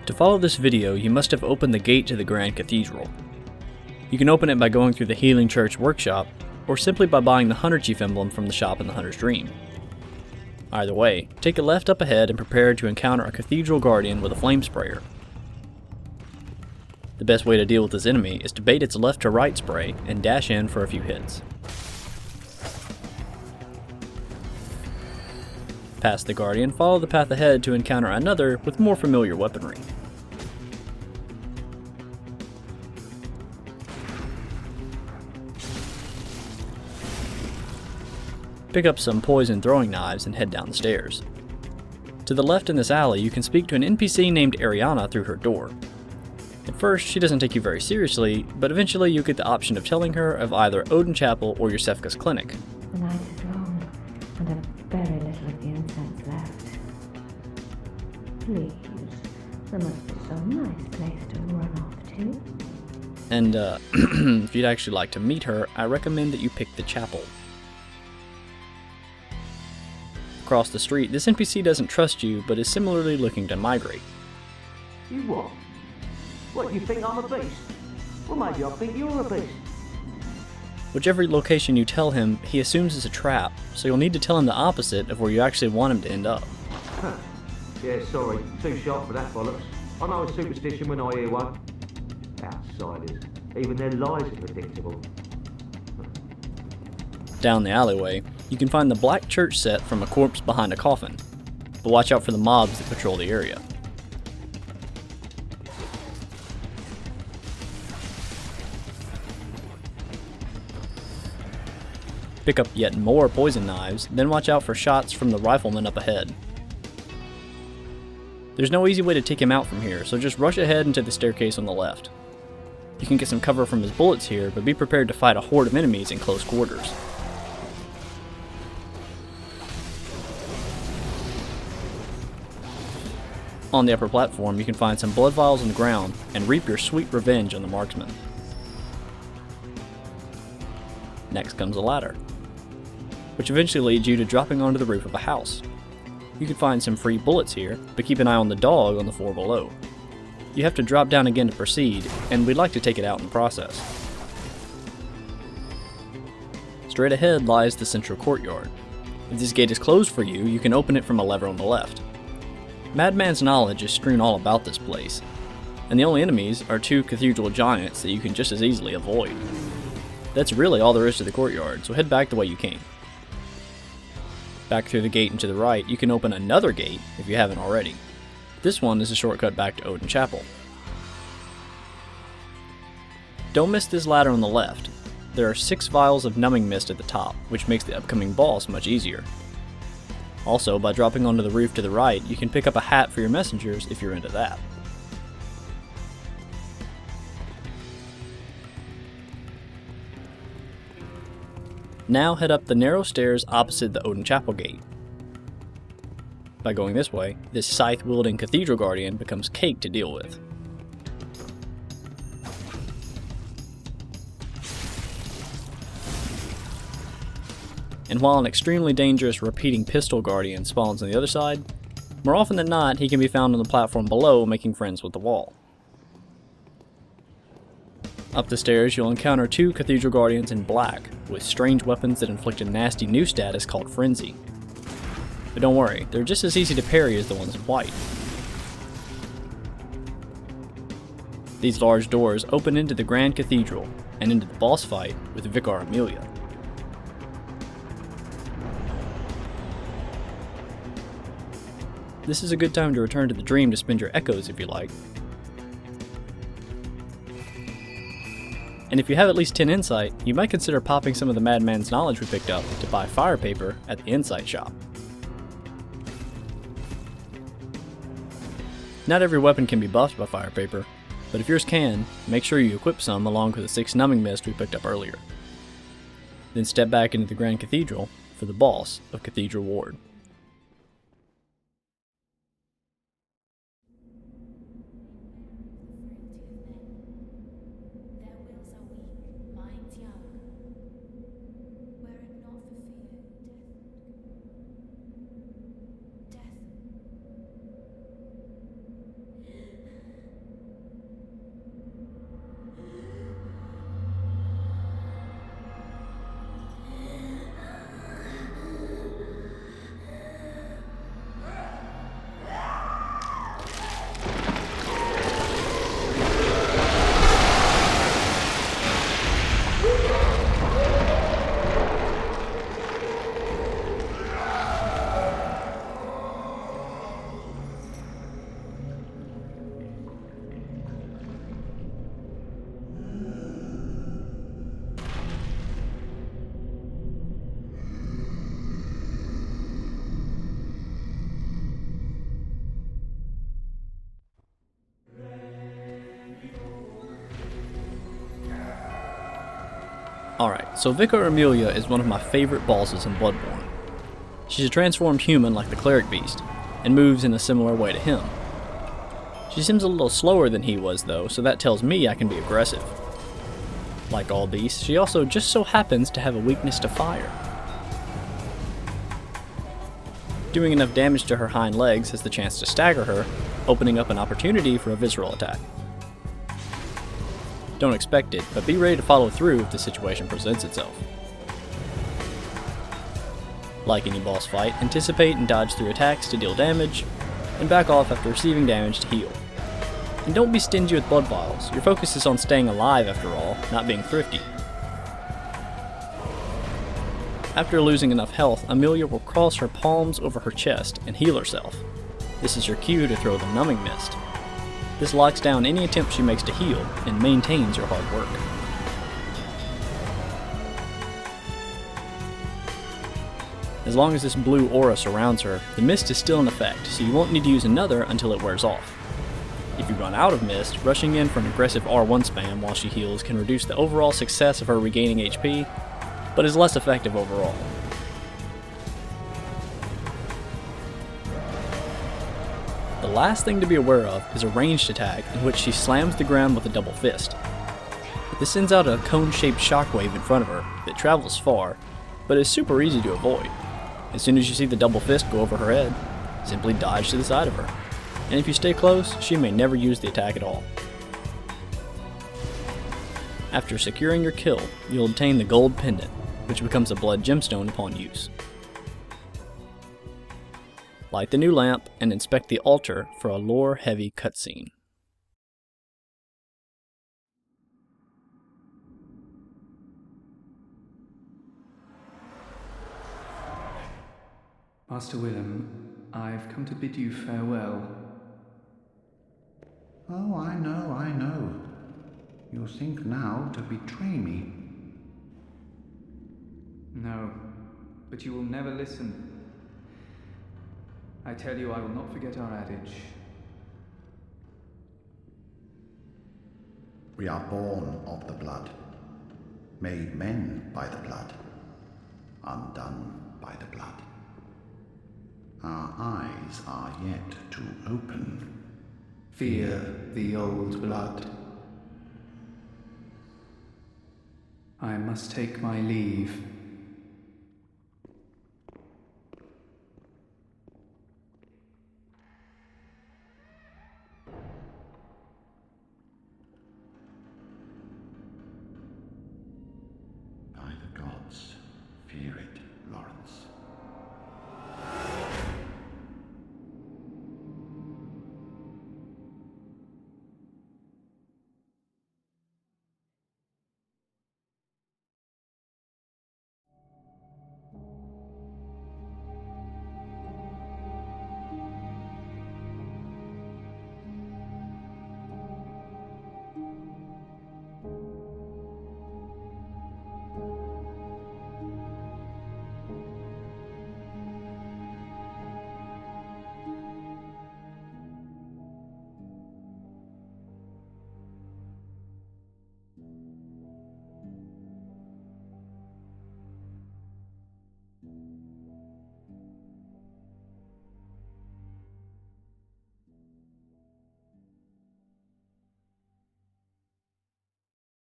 To follow this video, you must have opened the gate to the Grand Cathedral. You can open it by going through the Healing Church workshop, or simply by buying the Hunter Chief emblem from the shop in the Hunter's Dream. Either way, take a left up ahead and prepare to encounter a Cathedral Guardian with a flame sprayer. The best way to deal with this enemy is to bait its left to right spray and dash in for a few hits. Past the Guardian, follow the path ahead to encounter another with more familiar weaponry. Pick up some poison throwing knives and head down the stairs. To the left in this alley, you can speak to an NPC named Ariana through her door. At first, she doesn't take you very seriously, but eventually you get the option of telling her of either Odin Chapel or Yosefka's clinic. The night is long, and I've very little of the incense left. Please, there must be some nice place to run off to. And, if you'd actually like to meet her, I recommend that you pick the chapel. Across the street, this NPC doesn't trust you, but is similarly looking to migrate. You what? What, you think I'm a beast? Well, maybe I think you're a beast. Whichever location you tell him, he assumes it's a trap, so you'll need to tell him the opposite of where you actually want him to end up. Yeah, sorry, too sharp for that bollocks. I know a superstition when I hear one. Outsiders, even their lies are predictable. Down the alleyway, you can find the black church set from a corpse behind a coffin, but watch out for the mobs that patrol the area. Pick up yet more poison knives, then watch out for shots from the rifleman up ahead. There's no easy way to take him out from here, so just rush ahead into the staircase on the left. You can get some cover from his bullets here, but be prepared to fight a horde of enemies in close quarters. On the upper platform, you can find some blood vials on the ground and reap your sweet revenge on the marksman. Next comes a ladder, which eventually leads you to dropping onto the roof of a house. You can find some free bullets here, but keep an eye on the dog on the floor below. You have to drop down again to proceed, and we'd like to take it out in the process. Straight ahead lies the central courtyard. If this gate is closed for you, you can open it from a lever on the left. Madman's knowledge is strewn all about this place, and the only enemies are two cathedral giants that you can just as easily avoid. That's really all there is to the courtyard, so head back the way you came. Back through the gate and to the right, you can open another gate if you haven't already. This one is a shortcut back to Odin Chapel. Don't miss this ladder on the left. There are 6 vials of numbing mist at the top, which makes the upcoming boss much easier. Also, by dropping onto the roof to the right, you can pick up a hat for your messengers if you're into that. Now head up the narrow stairs opposite the Odin Chapel gate. By going this way, this scythe-wielding Cathedral Guardian becomes cake to deal with. And while an extremely dangerous repeating pistol guardian spawns on the other side, more often than not he can be found on the platform below making friends with the wall. Up the stairs you'll encounter 2 Cathedral Guardians in black, with strange weapons that inflict a nasty new status called Frenzy. But don't worry, they're just as easy to parry as the ones in white. These large doors open into the Grand Cathedral, and into the boss fight with Vicar Amelia. This is a good time to return to the dream to spend your echoes if you like. And if you have at least 10 insight, you might consider popping some of the Madman's knowledge we picked up to buy fire paper at the insight shop. Not every weapon can be buffed by fire paper, but if yours can, make sure you equip some along with the 6 numbing mist we picked up earlier. Then step back into the Grand Cathedral for the boss of Cathedral Ward. Alright, so Vicar Amelia is one of my favorite bosses in Bloodborne. She's a transformed human like the cleric beast, and moves in a similar way to him. She seems a little slower than he was though, so that tells me I can be aggressive. Like all beasts, she also just so happens to have a weakness to fire. Doing enough damage to her hind legs has the chance to stagger her, opening up an opportunity for a visceral attack. Don't expect it, but be ready to follow through if the situation presents itself. Like any boss fight, anticipate and dodge through attacks to deal damage, and back off after receiving damage to heal. And don't be stingy with blood vials, your focus is on staying alive after all, not being thrifty. After losing enough health, Amelia will cross her palms over her chest and heal herself. This is your cue to throw the numbing mist. This locks down any attempt she makes to heal and maintains your hard work. As long as this blue aura surrounds her, the mist is still in effect, so you won't need to use another until it wears off. If you run out of mist, rushing in for an aggressive R1 spam while she heals can reduce the overall success of her regaining HP, but is less effective overall. The last thing to be aware of is a ranged attack in which she slams the ground with a double fist. This sends out a cone-shaped shockwave in front of her that travels far, but is super easy to avoid. As soon as you see the double fist go over her head, simply dodge to the side of her. And if you stay close, she may never use the attack at all. After securing your kill, you'll obtain the gold pendant, which becomes a blood gemstone upon use. Light the new lamp and inspect the altar for a lore-heavy cutscene. Master Willem, I've come to bid you farewell. Oh, I know. You think now to betray me. No, but you will never listen. I tell you, I will not forget our adage. We are born of the blood, made men by the blood, undone by the blood. Our eyes are yet to open. Fear the old blood. I must take my leave. By the gods.